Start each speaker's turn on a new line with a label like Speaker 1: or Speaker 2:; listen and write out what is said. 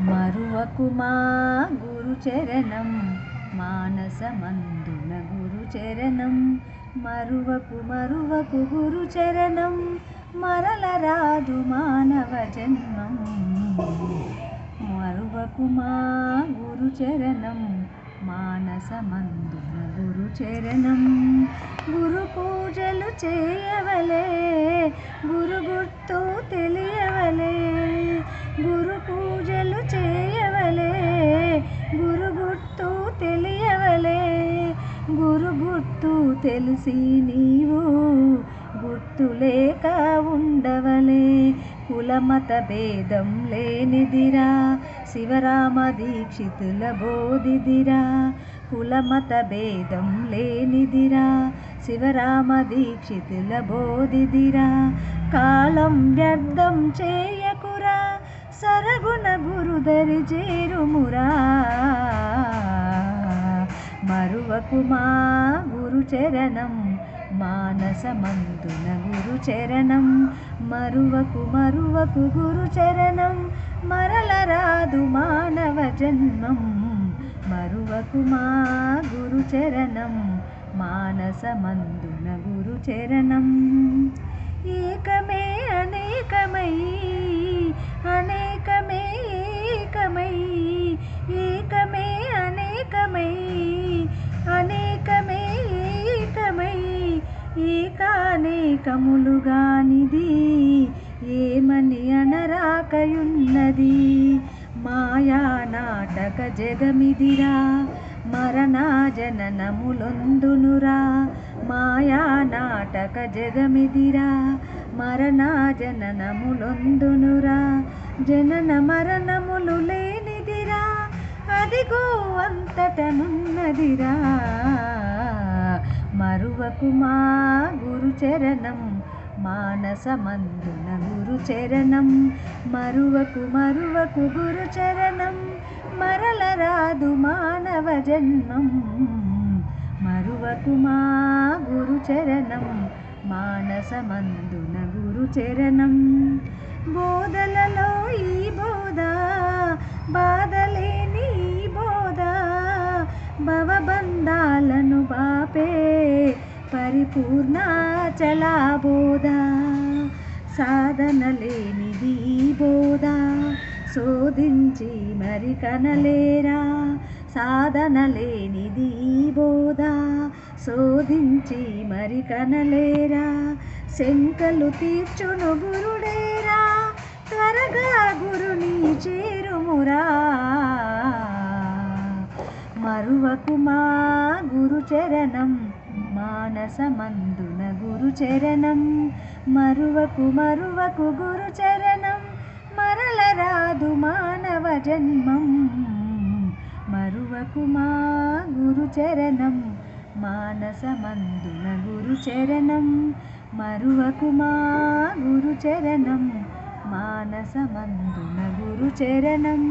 Speaker 1: మరువకుమా గురుచరణం మానసమందున గురుచరణం మరువకు గురుచరణం మరలరాదు మానవ జన్మం. మరువకుమా గురుచరణం మానసమందున గురుచరణం. గురు పూజలు చేయవలే గురు గుర్తు తెలియవలే. గురు పూజలు చేయవలే గురు గుర్తు తెలియవలే. గురు గుర్తు తెలిసి నీవు గుర్తు లేక ఉండవలే. కులమత భేదం లేనిదిరా శివరామ దీక్షితుల బోధిదిరా. కులమత భేదం లేనిదిరా శివరామ దీక్షితుల బోధిదిరా. కాలం వ్యర్థం చేయకురా సరగుణ గురుదరి చేరుమురా. మరువకుమా గురుచరణం మానసమందున గురుచరణం మరువకు గురుచరణం మరలరాదు మానవ జన్మం. మరువకుమా గురుచరణం మానసమందున గురుచరణం. ఏకమే అనేకమై అనేకమే ఏకమై ఏకమే అనేకమై అనేకమే ఏకమై ఏకానేకములుగానిది ఏమని అనరాకయున్నది. మాయా నాటక జగమిదిరా మరణ జననములొందునురా. మాయా నాటక జగమిదిరా మరణ జననములొందునురా. జనన మరణములు లేనిదిరా అదిగో అంతటనున్నదిరా. మరువకుమా గురుచరణం మానసమందున గురుచరణం మరువకు గురుచరణం మరలరాదు మానవ జన్మం. మరువకుమా గురుచరణం మానసమందున గురుచరణం. బోధలలో ఈ బోధ బాధలేని ఈ బోధ భవబంధాలను బాపే పరిపూర్ణాచల బోధ. సాధన లేనిది ఈ బోధ శోధించి మరి కనలేరా. సాధన లేనిది ఈ బోధ శోధించి మరి కనలేరా. శంకలు తీర్చును గురుడేరా త్వరగా గురుని చేరుమురా. మరువకుమా గురుచరణం మానసమందున గురుచరణం మరువకు గురుచరణం మరలరాదు మానవ జన్మం. మరువకుమా గురుచరణం మానసమందున గురుచరణం మరువకుమా గురుచరణం మానసమందున గురుచరణం.